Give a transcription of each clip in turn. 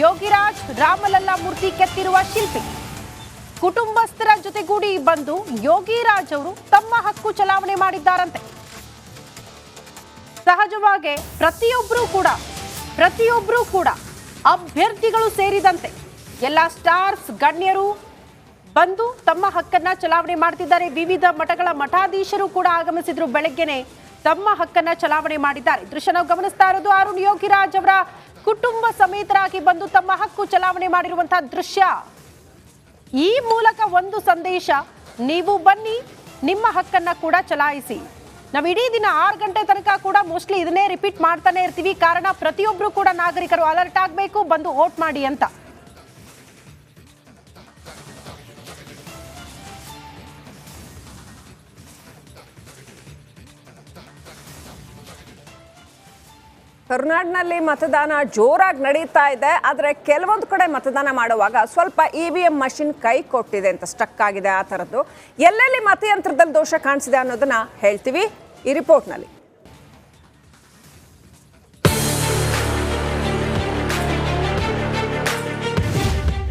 ಯೋಗಿರಾಜ್ ರಾಮಲಲ್ಲಾ ಮೂರ್ತಿ ಕೆತ್ತಿರುವ ಶಿಲ್ಪಿ. ಕುಟುಂಬಸ್ಥರ ಜೊತೆಗೂಡಿ ಬಂದು ಯೋಗಿರಾಜ್ ಅವರು ತಮ್ಮ ಹಕ್ಕು ಚಲಾವಣೆ ಮಾಡಿದ್ದಾರಂತೆ. ಸಹಜವಾಗಿ ಪ್ರತಿಯೊಬ್ಬರೂ ಕೂಡ ಅಭ್ಯರ್ಥಿಗಳು ಸೇರಿದಂತೆ ಎಲ್ಲ ಸ್ಟಾರ್ಸ್ ಗಣ್ಯರು ಬಂದು ತಮ್ಮ ಹಕ್ಕನ್ನ ಚಲಾವಣೆ ಮಾಡ್ತಿದ್ದಾರೆ. ವಿವಿಧ ಮಠಗಳ ಮಠಾಧೀಶರು ಕೂಡ ಆಗಮಿಸಿದ್ರು. ಬೆಳಗ್ಗೆನೆ ತಮ್ಮ ಹಕ್ಕನ್ನ ಚಲಾವಣೆ ಮಾಡಿದ್ದಾರೆ. ದೃಶ್ಯ ನಾವು ಗಮನಿಸ್ತಾ ಇರೋದು ಅರುಣ್ ಯೋಗಿರಾಜ್ ಅವರ ಕುಟುಂಬ ಸಮೇತರಾಗಿ ಬಂದು ತಮ್ಮ ಹಕ್ಕು ಚಲಾವಣೆ ಮಾಡಿರುವಂತಹ ದೃಶ್ಯ. ಈ ಮೂಲಕ ಒಂದು ಸಂದೇಶ, ನೀವು ಬನ್ನಿ, ನಿಮ್ಮ ಹಕ್ಕನ್ನ ಕೂಡ ಚಲಾಯಿಸಿ. ನಾವು ಇಡೀ ದಿನ 6 ಗಂಟೆ ತನಕ ಕೂಡ ಮೋಸ್ಟ್ಲಿ ಇದನ್ನೇ ರಿಪೀಟ್ ಮಾಡ್ತಾನೆ ಇರ್ತೀವಿ. ಕಾರಣ ಪ್ರತಿಯೊಬ್ಬರು ಕೂಡ ನಾಗರಿಕರು ಅಲರ್ಟ್ ಆಗಬೇಕು, ಬಂದು ವೋಟ್ ಮಾಡಿ ಅಂತ. ಕರ್ನಾಟಕದಲ್ಲಿ ಮತದಾನ ಜೋರಾಗಿ ನಡೀತಾ ಇದೆ. ಆದರೆ ಕೆಲವೊಂದು ಕಡೆ ಮತದಾನ ಮಾಡುವಾಗ ಸ್ವಲ್ಪ EVM ಮಷಿನ್ ಕೈ ಕೊಟ್ಟಿದೆ ಅಂತ, ಸ್ಟಕ್ ಆಗಿದೆ. ಆ ಥರದ್ದು ಎಲ್ಲೆಲ್ಲಿ ಮತಯಂತ್ರದಲ್ಲಿ ದೋಷ ಕಾಣಿಸಿದೆ ಅನ್ನೋದನ್ನ ಹೇಳ್ತೀವಿ ಈ ರಿಪೋರ್ಟ್ನಲ್ಲಿ.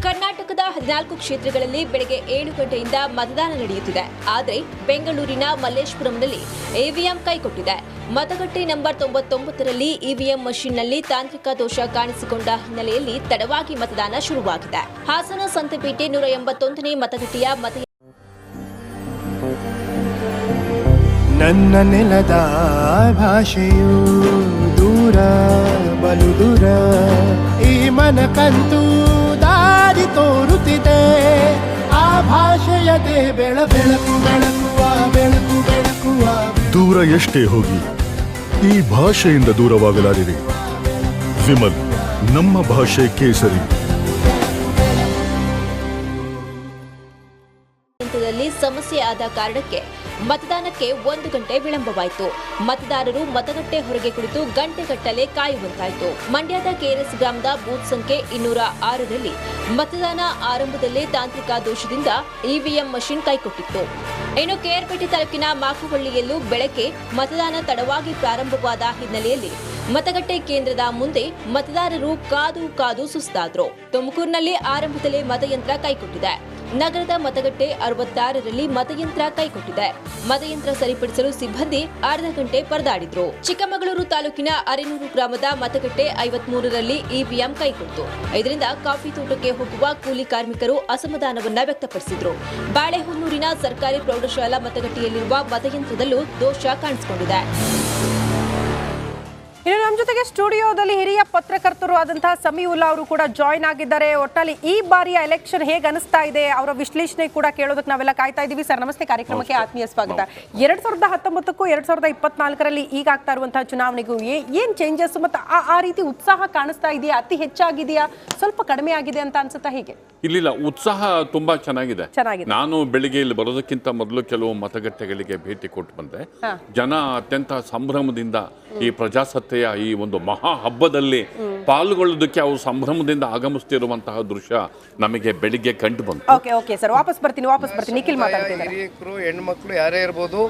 ಕರ್ನಾಟಕದ 14 ಕ್ಷೇತ್ರಗಳಲ್ಲಿ ಬೆಳಗ್ಗೆ 7 ಗಂಟೆಯಿಂದ ಮತದಾನ ನಡೆಯುತ್ತಿದೆ. ಆದರೆ ಬೆಂಗಳೂರಿನ ಮಲ್ಲೇಶ್ವರಂನಲ್ಲಿ EVM ಕೈಕೊಟ್ಟಿದೆ. ಮತಗಟ್ಟೆ ನಂಬರ್ 99ರಲ್ಲಿ EVM ಮಷಿನ್ನಲ್ಲಿ ತಾಂತ್ರಿಕ ದೋಷ ಕಾಣಿಸಿಕೊಂಡ ಹಿನ್ನೆಲೆಯಲ್ಲಿ ತಡವಾಗಿ ಮತದಾನ ಶುರುವಾಗಿದೆ. ಹಾಸನ ಸಂತೆಪೇಟೆ 181ನೇ ಮತಗಟ್ಟೆಯ ನನ್ನ ನೆಲದ ಭಾಷೆಯು ದೂರ ಬಲು ದೂರ, ಈ ಮನಕಂತೂ ದಾರಿ ತೋರುತ್ತಿದೆ. ಆ ಭಾಷೆಯದೇ ಬೆಳಕು ಬೆಳಕುವ ದೂರ ಎಷ್ಟೇ ಹೋಗಿ ಈ ಭಾಷೆಯಿಂದ ದೂರವಾಗಲಾರಿರಿ. ವಿಮಲ್, ನಮ್ಮ ಭಾಷೆ ಕೇಸರಿ. ಸಮಸ್ಯೆ ಆದ ಕಾರಣಕ್ಕೆ ಮತದಾನಕ್ಕೆ 1 ಗಂಟೆ ವಿಳಂಬವಾಯಿತು. ಮತದಾರರು ಮತಗಟ್ಟೆ ಹೊರಗೆ ಕುಳಿತು ಗಂಟೆಗಟ್ಟಲೆ ಕಾಯುವಂತಾಯಿತು. ಮಂಡ್ಯದ KRS ಗ್ರಾಮದ ಬೂತ್ ಸಂಖ್ಯೆ 206ರಲ್ಲಿ ಮತದಾನ ಆರಂಭದಲ್ಲೇ ತಾಂತ್ರಿಕ ದೋಷದಿಂದ EVM ಮಷಿನ್ ಕೈಕೊಟ್ಟಿತ್ತು. ಇನ್ನು ಕೇರ್ಪೇಟೆ ತಾಲೂಕಿನ ಮಾಕುವಳ್ಳಿಯಲ್ಲೂ ಬೆಳಗ್ಗೆ ಮತದಾನ ತಡವಾಗಿ ಪ್ರಾರಂಭವಾದ ಹಿನ್ನೆಲೆಯಲ್ಲಿ ಮತಗಟ್ಟೆ ಕೇಂದ್ರದ ಮುಂದೆ ಮತದಾರರು ಕಾದು ಸುಸ್ತಾದ್ರು. ತುಮಕೂರಿನಲ್ಲಿ ಆರಂಭದಲ್ಲೇ ಮತಯಂತ್ರ ಕೈಕೊಟ್ಟಿದೆ. ನಗರದ ಮತಗಟ್ಟೆ 66ರಲ್ಲಿ ಮತಯಂತ್ರ ಕೈಕೊಟ್ಟಿದೆ. ಮತಯಂತ್ರ ಸರಿಪಡಿಸಲು ಸಿಬ್ಬಂದಿ ಅರ್ಧ ಗಂಟೆ ಪರದಾಡಿದ್ರು. ಚಿಕ್ಕಮಗಳೂರು ತಾಲೂಕಿನ ಅರೆನೂರು ಗ್ರಾಮದ ಮತಗಟ್ಟೆ 53ರಲ್ಲಿ EVM ಕೈಕೊಟ್ಟಿತು. ಇದರಿಂದ ಕಾಫಿ ತೋಟಕ್ಕೆ ಹೋಗುವ ಕೂಲಿ ಕಾರ್ಮಿಕರು ಅಸಮಾಧಾನವನ್ನ ವ್ಯಕ್ತಪಡಿಸಿದ್ರು. ಬಾಳೆಹೊನ್ನೂರಿನ ಸರ್ಕಾರಿ ಪ್ರೌಢಶಾಲಾ ಮತಗಟ್ಟೆಯಲ್ಲಿರುವ ಮತಯಂತ್ರದಲ್ಲೂ ದೋಷ ಕಾಣಿಸಿಕೊಂಡಿದೆ. ಇನ್ನು ನಮ್ಮ ಜೊತೆಗೆ ಸ್ಟುಡಿಯೋದಲ್ಲಿ ಹಿರಿಯ ಪತ್ರಕರ್ತರು ಆದಂತಹ ಸಮೀವುಲ್ಲಾ ಅವರು ಕೂಡ ಜಾಯ್ನ್ ಆಗಿದ್ದಾರೆ. ಒಟ್ಟಲ್ಲಿ ಈ ಬಾರಿಯ ಎಲೆಕ್ಷನ್ ಹೇಗೆ ಅನಿಸ್ತಾ ಇದೆ, ಅವರ ವಿಶ್ಲೇಷಣೆ ಕೂಡ ಕೇಳೋದಕ್ಕೆ ನಾವೆಲ್ಲ ಕಾಯ್ತಾ ಇದ್ದೀವಿ. ಸರ್ ನಮಸ್ತೆ, ಕಾರ್ಯಕ್ರಮಕ್ಕೆ ಆತ್ಮೀಯ ಸ್ವಾಗತ. 2019ಕ್ಕೂ 2024ರಲ್ಲಿ ಈಗ ಆಗ್ತಾ ಇರುವಂತಹ ಚುನಾವಣೆಗೂ ಏನ್ ಚೇಂಜಸ್ ಮತ್ತು ಆ ರೀತಿ ಉತ್ಸಾಹ ಕಾಣಿಸ್ತಾ ಇದೆಯಾ? ಅತಿ ಹೆಚ್ಚಾಗಿದೆಯಾ, ಸ್ವಲ್ಪ ಕಡಿಮೆ ಆಗಿದೆ ಅಂತ ಅನ್ಸುತ್ತಾ? ಹೇಗೆ? ಇಲ್ಲ, ಉತ್ಸಾಹ ತುಂಬಾ ಚೆನ್ನಾಗಿದೆ. ನಾನು ಬೆಳಿಗ್ಗೆ ಇಲ್ಲಿ ಬರೋದಕ್ಕಿಂತ ಮೊದಲು ಕೆಲವು ಮತಗಟ್ಟೆಗಳಿಗೆ ಭೇಟಿ ಕೊಟ್ಟು ಬಂದೆ. ಜನ ಅತ್ಯಂತ ಸಂಭ್ರಮದಿಂದ ಈ ಪ್ರಜಾಸತ್ತೆಯ ಈ ಒಂದು ಮಹಾ ಹಬ್ಬದಲ್ಲಿ ಪಾಲ್ಗೊಳ್ಳೋದಕ್ಕೆ ಅವರು ಸಂಭ್ರಮದಿಂದ ಆಗಮಿಸ್ತಿರುವಂತಹ ದೃಶ್ಯ ನಮಗೆ ಬೆಳಿಗ್ಗೆ ಕಂಡು ಬಂತು. ಓಕೆ ಸರ್, ವಾಪಸ್ ಬರ್ತೀನಿ. ನಿಖಿಲ್ ಮಾತಾಡ್ತಿದ್ದಾರೆ. ಹಿರಿಯರು, ಹೆಣ್ಮಕ್ಳು ಯಾರೇ ಇರ್ಬೋದು,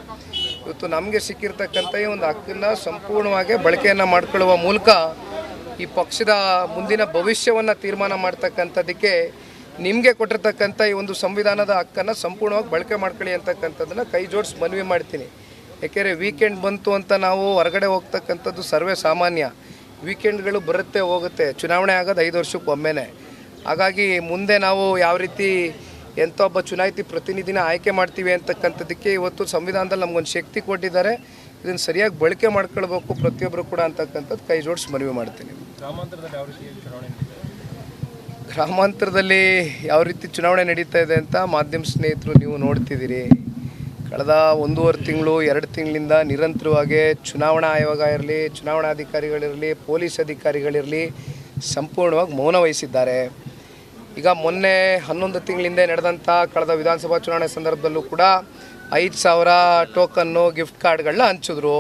ಇವತ್ತು ನಮಗೆ ಸಿಕ್ಕಿರ್ತಕ್ಕಂಥ ಈ ಒಂದು ಹಕ್ಕನ್ನ ಸಂಪೂರ್ಣವಾಗಿ ಬಳಕೆಯನ್ನ ಮಾಡ್ಕೊಳ್ಳುವ ಮೂಲಕ ಈ ಪಕ್ಷದ ಮುಂದಿನ ಭವಿಷ್ಯವನ್ನ ತೀರ್ಮಾನ ಮಾಡ್ತಕ್ಕಂಥದ್ದಕ್ಕೆ ನಿಮಗೆ ಕೊಟ್ಟಿರ್ತಕ್ಕಂಥ ಈ ಒಂದು ಸಂವಿಧಾನದ ಹಕ್ಕನ್ನು ಸಂಪೂರ್ಣವಾಗಿ ಬಳಕೆ ಮಾಡ್ಕೊಳ್ಳಿ ಅಂತಕ್ಕಂಥದ್ದನ್ನ ಕೈ ಜೋಡಿಸಿ ಮನವಿ ಮಾಡ್ತೀನಿ. ಯಾಕೆಂದರೆ ವೀಕೆಂಡ್ ಬಂತು ಅಂತ ನಾವು ಹೊರಗಡೆ ಹೋಗ್ತಕ್ಕಂಥದ್ದು ಸರ್ವೇ ಸಾಮಾನ್ಯ. ವೀಕೆಂಡ್ಗಳು ಬರುತ್ತೆ ಹೋಗುತ್ತೆ, ಚುನಾವಣೆ ಆಗೋದು 5 ವರ್ಷಕ್ಕೊಮ್ಮೆನೇ. ಹಾಗಾಗಿ ಮುಂದೆ ನಾವು ಯಾವ ರೀತಿ ಎಂಥ ಒಬ್ಬ ಚುನಾಯಿತಿ ಪ್ರತಿನಿಧಿನ ಆಯ್ಕೆ ಮಾಡ್ತೀವಿ ಅಂತಕ್ಕಂಥದ್ದಕ್ಕೆ ಇವತ್ತು ಸಂವಿಧಾನದಲ್ಲಿ ನಮಗೊಂದು ಶಕ್ತಿ ಕೊಟ್ಟಿದ್ದಾರೆ. ಇದನ್ನು ಸರಿಯಾಗಿ ಬಳಕೆ ಮಾಡ್ಕೊಳ್ಬೇಕು ಪ್ರತಿಯೊಬ್ಬರು ಕೂಡ ಅಂತಕ್ಕಂಥದ್ದು ಕೈ ಜೋಡಿಸಿ ಮನವಿ ಮಾಡ್ತೀನಿ. ಗ್ರಾಮಾಂತರದಲ್ಲಿ ಯಾವ ರೀತಿ ಚುನಾವಣೆ ನಡೀತಾ ಇದೆ ಅಂತ ಮಾಧ್ಯಮ ಸ್ನೇಹಿತರು ನೀವು ನೋಡ್ತಿದ್ದೀರಿ. ಕಳೆದ 1.5 ತಿಂಗಳು 2 ತಿಂಗಳಿಂದ ನಿರಂತರವಾಗಿ ಚುನಾವಣಾ ಆಯೋಗ ಇರಲಿ, ಚುನಾವಣಾಧಿಕಾರಿಗಳಿರಲಿ, ಪೊಲೀಸ್ ಅಧಿಕಾರಿಗಳಿರಲಿ ಸಂಪೂರ್ಣವಾಗಿ ಮೌನ ವಹಿಸಿದ್ದಾರೆ. ಈಗ ಮೊನ್ನೆ 11 ತಿಂಗಳಿಂದ ನಡೆದಂಥ ಕಳೆದ ವಿಧಾನಸಭಾ ಚುನಾವಣೆ ಸಂದರ್ಭದಲ್ಲೂ ಕೂಡ 5,000 ಟೋಕನ್ನು ಗಿಫ್ಟ್ ಕಾರ್ಡ್ಗಳನ್ನ ಹಂಚಿದ್ರು.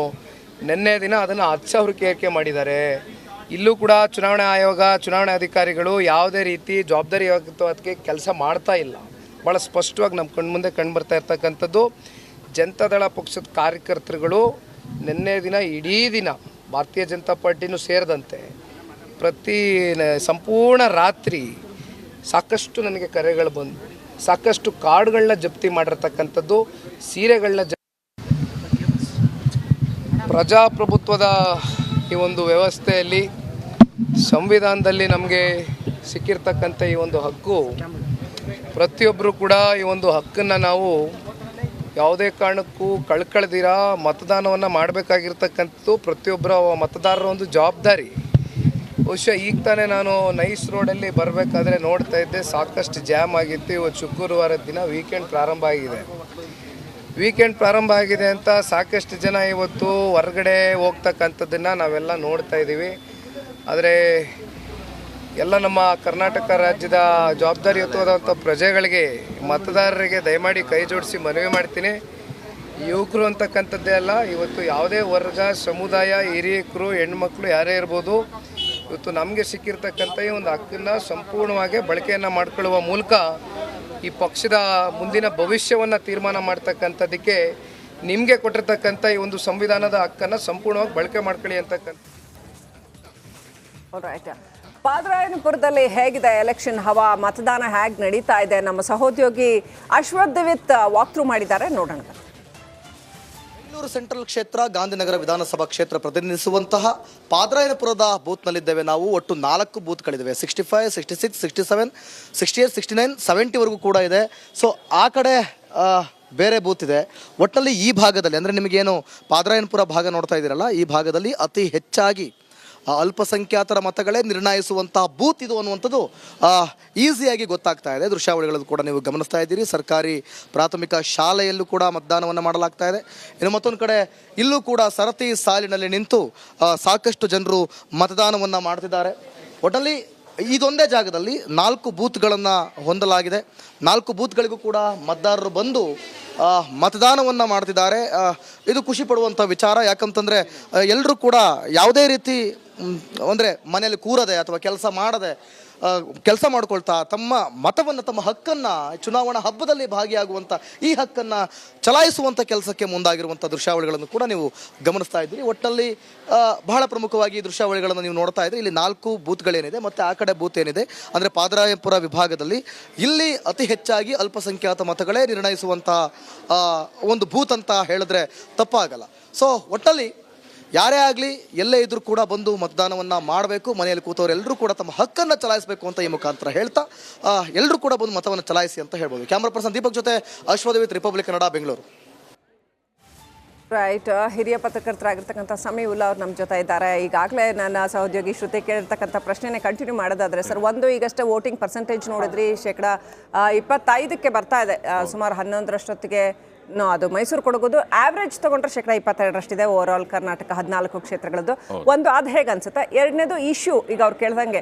ನಿನ್ನೆ ದಿನ ಅದನ್ನು 10,000ಕ್ಕೆ ಏರಿಕೆ ಮಾಡಿದ್ದಾರೆ. ಇಲ್ಲೂ ಕೂಡ ಚುನಾವಣಾ ಆಯೋಗ, ಚುನಾವಣಾ ಅಧಿಕಾರಿಗಳು ಯಾವುದೇ ರೀತಿ ಜವಾಬ್ದಾರಿಯುತವಾಗಿ ಕೆಲಸ ಮಾಡ್ತಾ ಇಲ್ಲ. ಭಾಳ ಸ್ಪಷ್ಟವಾಗಿ ನಮ್ಮ ಕಣ್ಮುಂದೆ ಕಂಡುಬರ್ತಾ ಇರ್ತಕ್ಕಂಥದ್ದು. ಜನತಾದಳ ಪಕ್ಷದ ಕಾರ್ಯಕರ್ತರುಗಳು ನಿನ್ನೆ ದಿನ ಇಡೀ ದಿನ ಭಾರತೀಯ ಜನತಾ ಪಾರ್ಟಿನೂ ಸೇರಿದಂತೆ ಸಂಪೂರ್ಣ ರಾತ್ರಿ ಸಾಕಷ್ಟು ನನಗೆ ಕರೆಗಳು ಬಂದು ಸಾಕಷ್ಟು ಕಾರ್ಡ್ಗಳನ್ನ ಜಪ್ತಿ ಮಾಡಿರ್ತಕ್ಕಂಥದ್ದು, ಸೀರೆಗಳನ್ನ ಪ್ರಜಾಪ್ರಭುತ್ವದ ಈ ಒಂದು ವ್ಯವಸ್ಥೆಯಲ್ಲಿ ಸಂವಿಧಾನದಲ್ಲಿ ನಮಗೆ ಸಿಕ್ಕಿರ್ತಕ್ಕಂಥ ಈ ಒಂದು ಹಕ್ಕು, ಪ್ರತಿಯೊಬ್ಬರು ಕೂಡ ಈ ಒಂದು ಹಕ್ಕನ್ನು ನಾವು ಯಾವುದೇ ಕಾರಣಕ್ಕೂ ಕಳ್ಕೊಳ್ದಿರ ಮತದಾನವನ್ನು ಮಾಡಬೇಕಾಗಿರ್ತಕ್ಕಂಥದ್ದು ಪ್ರತಿಯೊಬ್ಬರ ಮತದಾರರ ಒಂದು ಜವಾಬ್ದಾರಿ. ಬಹುಶಃ ಈಗ ತಾನೇ ನಾನು ನೈಸ್ ರೋಡಲ್ಲಿ ಬರಬೇಕಾದ್ರೆ ನೋಡ್ತಾ ಇದ್ದೆ, ಸಾಕಷ್ಟು ಜಾಮ್ ಆಗಿತ್ತು. ಇವತ್ತು ಶುಕ್ರವಾರದ ದಿನ ವೀಕೆಂಡ್ ಪ್ರಾರಂಭ ಆಗಿದೆ ಅಂತ ಸಾಕಷ್ಟು ಜನ ಇವತ್ತು ಹೊರಗಡೆ ಹೋಗ್ತಕ್ಕಂಥದ್ದನ್ನು ನಾವೆಲ್ಲ ನೋಡ್ತಾ ಇದ್ದೀವಿ. ಆದರೆ ಎಲ್ಲ ನಮ್ಮ ಕರ್ನಾಟಕ ರಾಜ್ಯದ ಜವಾಬ್ದಾರಿಯುತವಾದಂಥ ಪ್ರಜೆಗಳಿಗೆ, ಮತದಾರರಿಗೆ ದಯಮಾಡಿ ಕೈ ಜೋಡಿಸಿ ಮನವಿ ಮಾಡ್ತೀನಿ. ಯುವಕರು ಅಂತಕ್ಕಂಥದ್ದೇ ಅಲ್ಲ, ಇವತ್ತು ಯಾವುದೇ ವರ್ಗ, ಸಮುದಾಯ, ಹಿರಿಯಕರು, ಹೆಣ್ಮಕ್ಳು ಯಾರೇ ಇರ್ಬೋದು, ಇವತ್ತು ನಮಗೆ ಸಿಕ್ಕಿರ್ತಕ್ಕಂಥ ಈ ಒಂದು ಹಕ್ಕನ್ನು ಸಂಪೂರ್ಣವಾಗಿ ಬಳಕೆಯನ್ನು ಮಾಡ್ಕೊಳ್ಳುವ ಮೂಲಕ ಈ ಪಕ್ಷದ ಮುಂದಿನ ಭವಿಷ್ಯವನ್ನು ತೀರ್ಮಾನ ಮಾಡ್ತಕ್ಕಂಥದ್ದಕ್ಕೆ ನಿಮಗೆ ಕೊಟ್ಟಿರ್ತಕ್ಕಂಥ ಈ ಒಂದು ಸಂವಿಧಾನದ ಹಕ್ಕನ್ನು ಸಂಪೂರ್ಣವಾಗಿ ಬಳಕೆ ಮಾಡ್ಕೊಳ್ಳಿ ಅಂತಕ್ಕಂಥ. ಪಾದರಾಯನಪುರದಲ್ಲಿ ಹೇಗಿದೆ ಎಲೆಕ್ಷನ್ ಹವಾ, ಮತದಾನ ಹೇಗೆ ನಡೀತಾ ಇದೆ? ನಮ್ಮ ಸಹೋದ್ಯೋಗಿ ಅಶ್ವಥ್ ದೇವಿತ್ ವಾಕ್ ಥ್ರೂ ಮಾಡಿದ್ದಾರೆ, ನೋಡೋಣ. ಬೆಂಗಳೂರು ಸೆಂಟ್ರಲ್ ಕ್ಷೇತ್ರ, ಗಾಂಧಿನಗರ ವಿಧಾನಸಭಾ ಕ್ಷೇತ್ರ ಪ್ರತಿನಿಧಿಸುವಂತಹ ಪಾದರಾಯನಪುರದ ಬೂತ್ನಲ್ಲಿದ್ದೇವೆ ನಾವು. ಒಟ್ಟು 4 ಬೂತ್ಗಳಿದ್ದಾವೆ. 65, 66, 67, 68, 69, 70ವರೆಗೂ ಕೂಡ ಇದೆ. ಸೊ ಆ ಕಡೆ ಬೇರೆ ಬೂತ್ ಇದೆ. ಒಟ್ಟಿನಲ್ಲಿ ಈ ಭಾಗದಲ್ಲಿ ಅಂದರೆ ನಿಮಗೇನು ಪಾದರಾಯನಪುರ ಭಾಗ ನೋಡ್ತಾ ಇದ್ದೀರಲ್ಲ, ಈ ಭಾಗದಲ್ಲಿ ಅತಿ ಹೆಚ್ಚಾಗಿ ಅಲ್ಪಸಂಖ್ಯಾತರ ಮತಗಳೇ ನಿರ್ಣಯಿಸುವಂತಹ ಬೂತ್ ಇದು ಅನ್ನುವಂಥದ್ದು ಈಸಿಯಾಗಿ ಗೊತ್ತಾಗ್ತಾ ಇದೆ. ದೃಶ್ಯಾವಳಿಗಳನ್ನು ಕೂಡ ನೀವು ಗಮನಿಸ್ತಾ ಇದ್ದೀರಿ. ಸರ್ಕಾರಿ ಪ್ರಾಥಮಿಕ ಶಾಲೆಯಲ್ಲೂ ಕೂಡ ಮತದಾನವನ್ನು ಮಾಡಲಾಗ್ತಾ ಇದೆ. ಇನ್ನು ಮತ್ತೊಂದು ಕಡೆ ಇಲ್ಲೂ ಕೂಡ ಸರತಿ ಸಾಲಿನಲ್ಲಿ ನಿಂತು ಸಾಕಷ್ಟು ಜನರು ಮತದಾನವನ್ನು ಮಾಡ್ತಿದ್ದಾರೆ. ಒಟ್ಟಲ್ಲಿ ಇದೊಂದೇ ಜಾಗದಲ್ಲಿ 4 ಬೂತ್ಗಳನ್ನು ಹೊಂದಲಾಗಿದೆ. 4 ಬೂತ್ಗಳಿಗೂ ಕೂಡ ಮತದಾರರು ಬಂದು ಮತದಾನವನ್ನು ಮಾಡ್ತಿದ್ದಾರೆ. ಇದು ಖುಷಿ ಪಡುವಂಥ ವಿಚಾರ. ಯಾಕಂತಂದರೆ ಎಲ್ಲರೂ ಕೂಡ ಯಾವುದೇ ರೀತಿ ಅಂದರೆ ಮನೆಯಲ್ಲಿ ಕೂರದೆ ಅಥವಾ ಕೆಲಸ ಮಾಡದೆ ಕೆಲಸ ಮಾಡ್ಕೊಳ್ತಾ ತಮ್ಮ ಮತವನ್ನು, ತಮ್ಮ ಹಕ್ಕನ್ನು, ಚುನಾವಣಾ ಹಬ್ಬದಲ್ಲಿ ಭಾಗಿಯಾಗುವಂಥ ಈ ಹಕ್ಕನ್ನು ಚಲಾಯಿಸುವಂಥ ಕೆಲಸಕ್ಕೆ ಮುಂದಾಗಿರುವಂಥ ದೃಶ್ಯಾವಳಿಗಳನ್ನು ಕೂಡ ನೀವು ಗಮನಿಸ್ತಾ ಇದ್ದೀರಿ. ಒಟ್ಟಲ್ಲಿ ಬಹಳ ಪ್ರಮುಖವಾಗಿ ದೃಶ್ಯಾವಳಿಗಳನ್ನು ನೀವು ನೋಡ್ತಾ ಇದ್ದೀರಿ. ಇಲ್ಲಿ 4 ಬೂತ್ಗಳೇನಿದೆ ಮತ್ತು ಆ ಕಡೆ ಬೂತ್ ಏನಿದೆ ಅಂದರೆ ಪಾದರಾಯನಪುರ ವಿಭಾಗದಲ್ಲಿ ಇಲ್ಲಿ ಅತಿ ಹೆಚ್ಚಾಗಿ ಅಲ್ಪಸಂಖ್ಯಾತ ಮತಗಳೇ ನಿರ್ಣಯಿಸುವಂಥ ಒಂದು ಬೂತ್ ಅಂತ ಹೇಳಿದ್ರೆ ತಪ್ಪಾಗಲ್ಲ. ಸೊ ಒಟ್ಟಲ್ಲಿ ಯಾರೇ ಆಗಲಿ ಎಲ್ಲೇ ಇದ್ರೂ ಕೂಡ ಬಂದು ಮತದಾನವನ್ನು ಮಾಡಬೇಕು. ಮನೆಯಲ್ಲಿ ಕೂತವರು ಎಲ್ಲರೂ ಕೂಡ ತಮ್ಮ ಹಕ್ಕನ್ನು ಚಲಾಯಿಸಬೇಕು ಅಂತ ಈ ಮುಖಾಂತರ ಹೇಳ್ತಾ ಎಲ್ಲರೂ ಕೂಡ ಬಂದು ಮತವನ್ನು ಚಲಾಯಿಸಿ ಅಂತ ಹೇಳ್ಬೋದು. ಕ್ಯಾಮ್ರಾ ಪರ್ಸನ್ ದೀಪಕ್ ಜೊತೆ ಅಶ್ವಥ್ ದೇವಿತ್, ರಿಪಬ್ಲಿಕ್ ಕನ್ನಡ, ಬೆಂಗಳೂರು. ರೈಟ್. ಹಿರಿಯ ಪತ್ರಕರ್ತರಾಗಿರ್ತಕ್ಕಂಥ ಸಮೀರ್ ಉಲ್ಲಾ ಅವ್ರು ನಮ್ಮ ಜೊತೆ ಇದ್ದಾರೆ. ಈಗಾಗಲೇ ನನ್ನ ಸಹೋದ್ಯೋಗಿ ಶ್ರುತಿ ಕೇಳಿರ್ತಕ್ಕಂಥ ಪ್ರಶ್ನೆನೇ ಕಂಟಿನ್ಯೂ ಮಾಡೋದಾದರೆ ಸರ್, ಈಗಷ್ಟೇ ವೋಟಿಂಗ್ ಪರ್ಸೆಂಟೇಜ್ ನೋಡಿದ್ರಿ, 25% ಬರ್ತಾ ಇದೆ. ಸುಮಾರು 11ರಷ್ಟೊತ್ತಿಗೆ ಅದು ಮೈಸೂರು ಕೊಡಗೋದು ಆವ್ರೇಜ್ ತಗೊಂಡ್ರೆ 22% ಓವರ್ ಆಲ್ ಕರ್ನಾಟಕ 14 ಕ್ಷೇತ್ರಗಳದ್ದು. ಒಂದು ಅದು ಹೇಗೆ ಅನ್ಸುತ್ತೆ? ಎರಡನೇದು ಇಶ್ಯೂ, ಈಗ ಅವ್ರು ಕೇಳ್ದಂಗೆ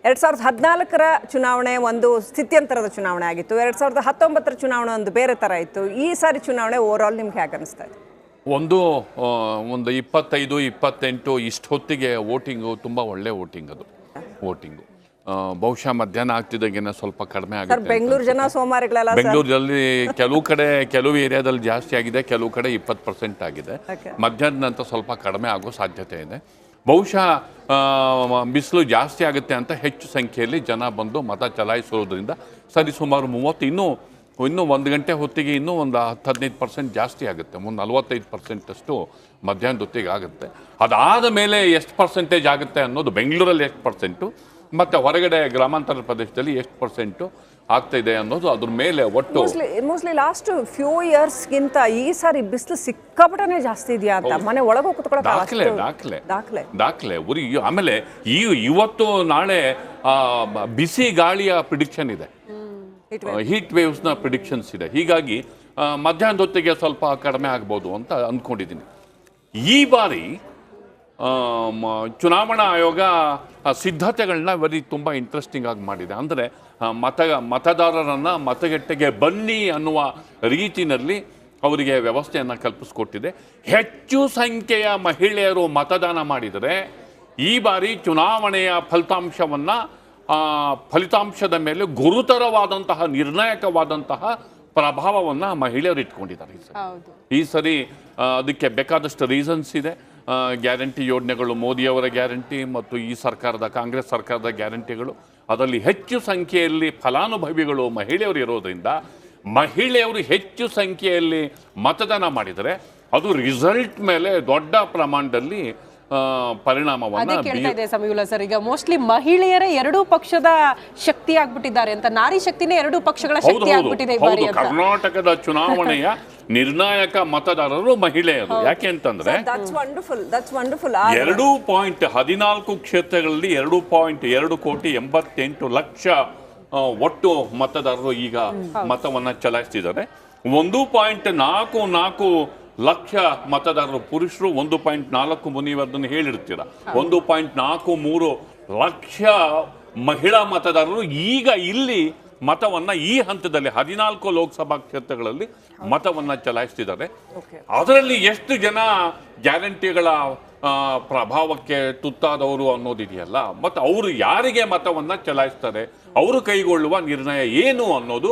2014ರ ಚುನಾವಣೆ ಒಂದು ಸ್ಥಿತ್ಯಂತರದ ಚುನಾವಣೆ ಆಗಿತ್ತು, 2019ರ ಚುನಾವಣೆ ಒಂದು ಬೇರೆ ಥರ ಇತ್ತು. ಈ ಸಾರಿ ಚುನಾವಣೆ ಓವರ್ ಆಲ್ ನಿಮ್ಗೆ ಹೇಗೆ ಅನಿಸ್ತಾ ಇದೆ? ಒಂದು 25, 28 ಇಷ್ಟು ಹೊತ್ತಿಗೆ ವೋಟಿಂಗು ತುಂಬ ಒಳ್ಳೆ ವೋಟಿಂಗು ಬಹುಶಃ ಮಧ್ಯಾಹ್ನ ಆಗ್ತಿದ್ದಾಗೇನೆ ಸ್ವಲ್ಪ ಕಡಿಮೆ ಆಗುತ್ತೆ. ಬೆಂಗಳೂರು ಜನ ಸೋಮಾರಿಗಳೆಲ್ಲ ಬೆಂಗಳೂರಲ್ಲಿ ಕೆಲವು ಏರಿಯಾದಲ್ಲಿ ಜಾಸ್ತಿ ಆಗಿದೆ, ಕೆಲವು ಕಡೆ 20% ಆಗಿದೆ. ಮಧ್ಯಾಹ್ನದ ನಂತರ ಸ್ವಲ್ಪ ಕಡಿಮೆ ಆಗೋ ಸಾಧ್ಯತೆ ಇದೆ. ಬಹುಶಃ ಬಿಸಿಲು ಜಾಸ್ತಿ ಆಗುತ್ತೆ ಅಂತ ಹೆಚ್ಚು ಸಂಖ್ಯೆಯಲ್ಲಿ ಜನ ಬಂದು ಮತ ಚಲಾಯಿಸೋದ್ರಿಂದ ಸರಿಸುಮಾರು 30, ಇನ್ನೂ 1 ಗಂಟೆ ಹೊತ್ತಿಗೆ ಇನ್ನೂ ಒಂದು 10-15% ಜಾಸ್ತಿ ಆಗುತ್ತೆ. 45% ಅಷ್ಟು ಮಧ್ಯಾಹ್ನದ ಹೊತ್ತಿಗೆ ಆಗುತ್ತೆ. ಅದಾದ ಮೇಲೆ ಎಷ್ಟು ಪರ್ಸೆಂಟೇಜ್ ಆಗುತ್ತೆ ಅನ್ನೋದು, ಬೆಂಗಳೂರಲ್ಲಿ ಎಷ್ಟು ಪರ್ಸೆಂಟು ಮತ್ತು ಹೊರಗಡೆ ಗ್ರಾಮಾಂತರ ಪ್ರದೇಶದಲ್ಲಿ ಎಷ್ಟು ಪರ್ಸೆಂಟು ಆಗ್ತಾ ಇದೆ ಅನ್ನೋದು ಅದ್ರ ಮೇಲೆ ಒಟ್ಟು ಮೋಸ್ಟ್ಲಿ ಲಾಸ್ಟ್ ಫ್ಯೂ ಇಯರ್ಸ್ಗಿಂತ ಈ ಸಾರಿ ಬಿಸಿಲು ಸಿಕ್ಕಾಪಟ್ಟೆ ಜಾಸ್ತಿ ಇದೆಯಾ ಅಂತ ಮನೆ ಒಳಗೆ ದಾಖಲೆ ಉರಿ. ಆಮೇಲೆ ಇವತ್ತು ನಾಳೆ ಬಿಸಿ ಗಾಳಿಯ ಪ್ರಿಡಿಕ್ಷನ್ ಇದೆ, ಹೀಟ್ ವೇವ್ಸ್ನ ಪ್ರಿಡಿಕ್ಷನ್ಸ್ ಇದೆ. ಹೀಗಾಗಿ ಮಧ್ಯಾಹ್ನದ ಹೊತ್ತಿಗೆ ಸ್ವಲ್ಪ ಕಡಿಮೆ ಆಗ್ಬೋದು ಅಂತ ಅಂದ್ಕೊಂಡಿದ್ದೀನಿ. ಈ ಬಾರಿ ಚುನಾವಣಾ ಆಯೋಗ ಸಿದ್ಧತೆಗಳನ್ನ ತುಂಬ ಇಂಟ್ರೆಸ್ಟಿಂಗ್ ಆಗಿ ಮಾಡಿದೆ. ಅಂದರೆ ಮತದಾರರನ್ನು ಮತಗಟ್ಟೆಗೆ ಬನ್ನಿ ಅನ್ನುವ ರೀತಿಯಲ್ಲಿ ಅವರಿಗೆ ವ್ಯವಸ್ಥೆಯನ್ನು ಕಲ್ಪಿಸ್ಕೊಟ್ಟಿದೆ. ಹೆಚ್ಚು ಸಂಖ್ಯೆಯ ಮಹಿಳೆಯರು ಮತದಾನ ಮಾಡಿದರೆ ಈ ಬಾರಿ ಚುನಾವಣೆಯ ಫಲಿತಾಂಶದ ಮೇಲೆ ಗುರುತರವಾದಂತಹ, ನಿರ್ಣಾಯಕವಾದಂತಹ ಪ್ರಭಾವವನ್ನು ಮಹಿಳೆಯರು ಇಟ್ಕೊಂಡಿದ್ದಾರೆ ಈ ಸರಿ. ಅದಕ್ಕೆ ಬೇಕಾದಷ್ಟು ರೀಸನ್ಸ್ ಇದೆ. ಗ್ಯಾರಂಟಿ ಯೋಜನೆಗಳು, ಮೋದಿಯವರ ಗ್ಯಾರಂಟಿ ಮತ್ತು ಈ ಸರ್ಕಾರದ ಕಾಂಗ್ರೆಸ್ ಸರ್ಕಾರದ ಗ್ಯಾರಂಟಿಗಳು, ಅದರಲ್ಲಿ ಹೆಚ್ಚು ಸಂಖ್ಯೆಯಲ್ಲಿ ಫಲಾನುಭವಿಗಳು ಮಹಿಳೆಯರು ಇರೋದ್ರಿಂದ ಮಹಿಳೆಯರು ಹೆಚ್ಚು ಸಂಖ್ಯೆಯಲ್ಲಿ ಮತದಾನ ಮಾಡಿದರೆ ಅದು ರಿಸಲ್ಟ್ ಮೇಲೆ ದೊಡ್ಡ ಪ್ರಮಾಣದಲ್ಲಿ ಪರಿಣಾಮವನ್ನು ಕೇಳ್ತಾ ಇದೆ ಸಮೀವುಲ್ಲಾ ಸರ್. ಈಗ ಮೋಸ್ಟ್ಲಿ ಮಹಿಳೆಯರೇ ಎರಡೂ ಪಕ್ಷದ ಶಕ್ತಿ ಆಗ್ಬಿಟ್ಟಿದ್ದಾರೆ ಅಂತ, ನಾರಿ ಶಕ್ತಿನೇ ಎರಡೂ ಪಕ್ಷಗಳ ಶಕ್ತಿ ಆಗ್ಬಿಟ್ಟಿದೆ ಈ ಬಾರಿ ಅಂತ. ಕರ್ನಾಟಕದ ಚುನಾವಣೆಯ ನಿರ್ಣಾಯಕ ಮತದಾರರು ಮಹಿಳೆಯರು. ಯಾಕೆ ಅಂತಂದ್ರೆ 2.14 ಕ್ಷೇತ್ರಗಳಲ್ಲಿ 2.288 ಒಟ್ಟು ಮತದಾರರು ಈಗ ಮತವನ್ನ ಚಲಾಯಿಸ್ತಿದ್ದಾರೆ. 1.44 ಲಕ್ಷ ಮತದಾರರು ಪುರುಷರು, 1.4 ನೀವು ಅದನ್ನು ಹೇಳಿರ್ತೀರ, 1.43 ಲಕ್ಷ ಮಹಿಳಾ ಮತದಾರರು ಈಗ ಇಲ್ಲಿ ಮತವನ್ನ ಈ ಹಂತದಲ್ಲಿ 14 ಲೋಕಸಭಾ ಕ್ಷೇತ್ರಗಳಲ್ಲಿ ಮತವನ್ನ ಚಲಾಯಿಸ್ತಿದ್ದಾರೆ. ಅದರಲ್ಲಿ ಎಷ್ಟು ಜನ ಗ್ಯಾರಂಟಿಗಳ ಪ್ರಭಾವಕ್ಕೆ ತುತ್ತಾದವರು ಅನ್ನೋದಿದೆಯಲ್ಲ, ಮತ್ತು ಅವರು ಯಾರಿಗೆ ಮತವನ್ನ ಚಲಾಯಿಸ್ತಾರೆ, ಅವರು ಕೈಗೊಳ್ಳುವ ನಿರ್ಣಯ ಏನು ಅನ್ನೋದು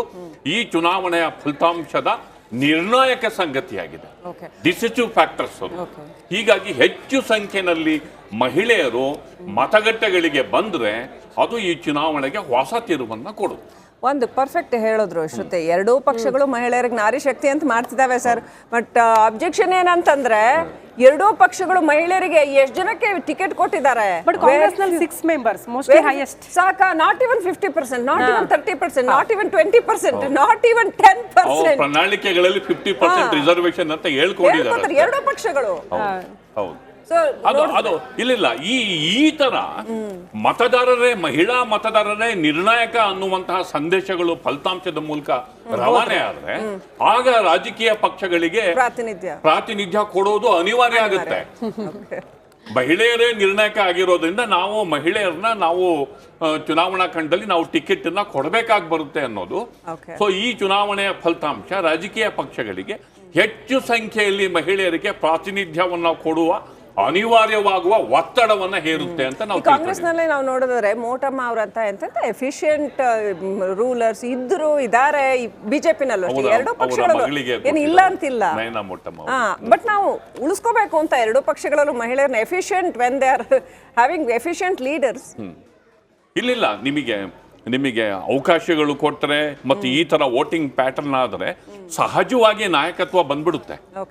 ಈ ಚುನಾವಣೆಯ ಫಲಿತಾಂಶದ ನಿರ್ಣಾಯಕ ಸಂಗತಿಯಾಗಿದೆ. ಡಿಸಿಸಿವ್ ಫ್ಯಾಕ್ಟರ್ಸ್ ಅದು. ಹೀಗಾಗಿ ಹೆಚ್ಚು ಸಂಖ್ಯೆಯಲ್ಲಿ ಮಹಿಳೆಯರು ಮತಗಟ್ಟೆಗಳಿಗೆ ಬಂದ್ರೆ ಅದು ಈ ಚುನಾವಣೆಗೆ ಹೊಸ ತಿರುವನ್ನ ಕೊಡುತ್ತೆ. ಒಂದು ಪರ್ಫೆಕ್ಟ್ ಹೇಳಿದ್ರು ಶ್ರುತಿ, ಎರಡೂ ಪಕ್ಷಗಳು ಮಹಿಳೆಯರಿಗೆ ನಾರಿ ಶಕ್ತಿ ಅಂತ ಮಾಡ್ತಿದ್ದಾವೆ ಸರ್. ಬಟ್ ಅಬ್ಜೆಕ್ಷನ್ ಏನಂತಂದ್ರೆ ಎರಡೂ ಪಕ್ಷಗಳು ಮಹಿಳೆಯರಿಗೆ ಎಷ್ಟು ಜನಕ್ಕೆ ಟಿಕೆಟ್ ಕೊಟ್ಟಿದ್ದಾರೆ? ಬಟ್ ಕಾಂಗ್ರೆಸ್ನಲ್ಲಿ 6 ಮೆಂಬರ್ಸ್ ಮೋಸ್ಟ್ಲಿ ಹೈಯೆಸ್ಟ್. ಸಾಕ? Not even 50%, not even 30%, not even 20%, not even 10%. ಪ್ರಣಾಳಿಕೆಗಳಲ್ಲಿ 50% reservation ಅಂತ ಹೇಳ್ಕೊಂಡಿದ್ದಾರೆ ಎರಡೂ ಪಕ್ಷಗಳು. ಹೌದು, ಅದು ಇಲ್ಲ. ಈ ತರ ಮತದಾರರೇ, ಮಹಿಳಾ ಮತದಾರರೇ ನಿರ್ಣಾಯಕ ಅನ್ನುವಂತಹ ಸಂದೇಶಗಳು ಫಲಿತಾಂಶದ ಮೂಲಕ ರವಾನೆ ಆದ್ರೆ ಆಗ ರಾಜಕೀಯ ಪಕ್ಷಗಳಿಗೆ ಪ್ರಾತಿನಿಧ್ಯ ಕೊಡೋದು ಅನಿವಾರ್ಯ ಆಗುತ್ತೆ. ಮಹಿಳೆಯರೇ ನಿರ್ಣಾಯಕ ಆಗಿರೋದ್ರಿಂದ ನಾವು ಮಹಿಳೆಯರನ್ನ ನಾವು ಚುನಾವಣಾ ಖಂಡದಲ್ಲಿ ನಾವು ಟಿಕೆಟ್ ಅನ್ನ ಕೊಡಬೇಕಾಗಿ ಬರುತ್ತೆ ಅನ್ನೋದು. ಸೊ ಈ ಚುನಾವಣೆಯ ಫಲಿತಾಂಶ ರಾಜಕೀಯ ಪಕ್ಷಗಳಿಗೆ ಹೆಚ್ಚು ಸಂಖ್ಯೆಯಲ್ಲಿ ಮಹಿಳೆಯರಿಗೆ ಪ್ರಾತಿನಿಧ್ಯವನ್ನ ಕೊಡುವ ಅನಿವಾರ್ಯವಾಗುವ ಒತ್ತಡವನ್ನ ಹೇರುತ್ತೆ ಅಂತ ನಾವು ಕಾಂಗ್ರೆಸ್ನಲ್ಲಿ ನಾವು ನೋಡಿದ್ರೆ ಮೋಟಮ್ಮ ಅವರಂತ ಎಂತ ಎಫಿಷಿಯಂಟ್ ರೂಲರ್ಸ್ ಇದ್ದಾರೆ ಬಿಜೆಪಿನಲ್ಲೂ ಅಷ್ಟೇ. ಎರಡೂ ಪಕ್ಷಗಳು ಏನು ಇಲ್ಲ ಅಂತಿಲ್ಲ, ಬಟ್ ನಾವು ಉಳಿಸ್ಕೋಬೇಕು ಅಂತ ಎರಡೂ ಪಕ್ಷಗಳಲ್ಲೂ ಮಹಿಳೆಯರನ್ನ efficient when they are having efficient leaders. ಇಲ್ಲ, ನಿಮಗೆ ಅವಕಾಶಗಳು ಕೊಟ್ಟರೆ ಮತ್ತು ಈ ತರ ವೋಟಿಂಗ್ ಪ್ಯಾಟರ್ನ್ ಆದರೆ ಸಹಜವಾಗಿ ನಾಯಕತ್ವ ಬಂದ್ಬಿಡುತ್ತೆ.